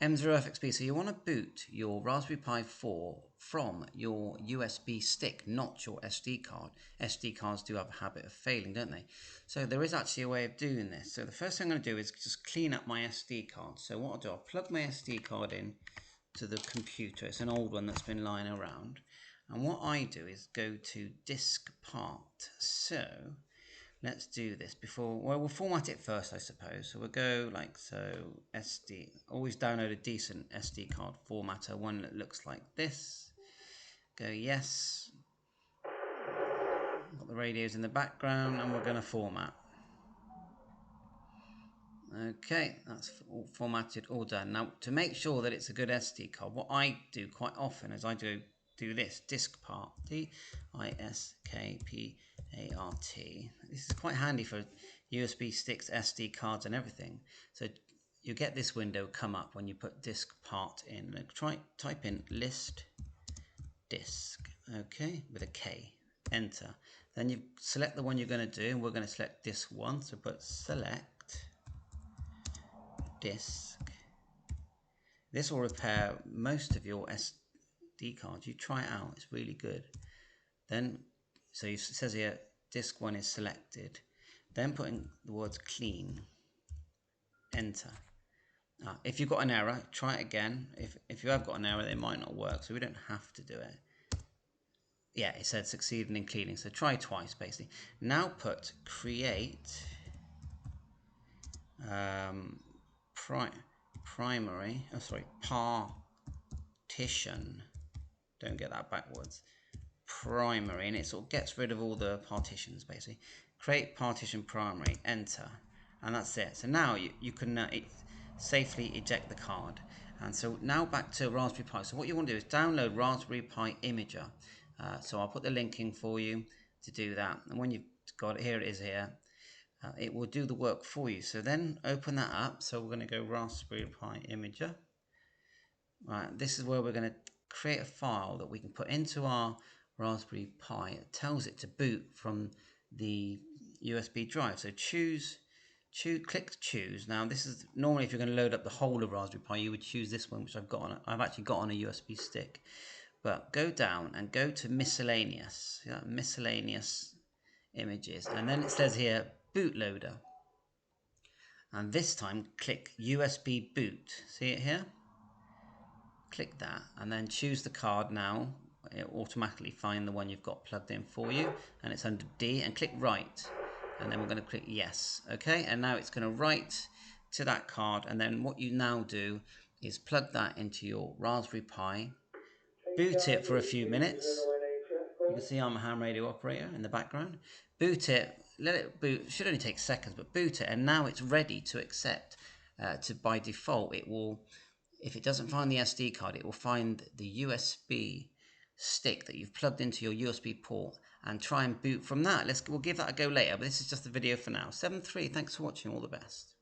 M0FXB, so you want to boot your Raspberry Pi 4 from your USB stick, not your SD card. SD cards do have a habit of failing, don't they? So there is actually a way of doing this. So the first thing I'm going to do is just clean up my SD card. So what I'll do, I'll plug my SD card in to the computer. It's an old one that's been lying around. And what I do is go to disk part. So let's do this before, well, we'll format it first, I suppose. So we'll go like so, SD, always download a decent SD card formatter, one that looks like this. Go yes. Got the radios in the background and we're going to format. Okay, that's all formatted, all done. Now, to make sure that it's a good SD card, what I do quite often is I do this, disk part, D-I-S-K-P-A-R-T. This is quite handy for USB sticks, SD cards and everything. So you get this window come up when you put disk part in. Type in list disk, okay, with a K, enter. Then you select the one you're going to do, and we're going to select disk 1, so put select disk. This will repair most of your SD cards. You try it out, it's really good. Then, so it says here, disk 1 is selected. Then put in the words clean, enter. If you've got an error, try it again. If you have got an error, it might not work, so we don't have to do it. Yeah, it said succeeded in cleaning, so try twice basically. Now put create partition. Don't get that backwards. Primary, and it sort of gets rid of all the partitions basically. Create partition primary, enter, and that's it. So now you can safely eject the card. And so now back to Raspberry Pi. So what you want to do is download Raspberry Pi Imager. So I'll put the link in for you to do that. And when you've got it, here it is here. It will do the work for you. So then open that up. So we're going to go Raspberry Pi Imager. Right, this is where we're going to create a file that we can put into our Raspberry Pi. It tells it to boot from the USB drive. So click choose. Now this is normally if you're going to load up the whole of Raspberry Pi, you would choose this one, which I've actually got on a USB stick. But go down and go to miscellaneous. See that? Miscellaneous images, and then it says here bootloader. And this time click USB boot. See it here? Click that and then choose the card now. It will automatically find the one you've got plugged in for you, and it's under D, and click write, and then we're going to click yes. Okay, and now it's going to write to that card, and then what you now do is plug that into your Raspberry Pi, boot it for a few minutes. You can see I'm a ham radio operator in the background. Boot it, let it boot, should only take seconds, but boot it, and now it's ready to accept. By default, it will, if it doesn't find the SD card, it will find the USB stick that you've plugged into your USB port and try and boot from that. We'll give that a go later, but this is just the video for now. 7.3, thanks for watching, all the best.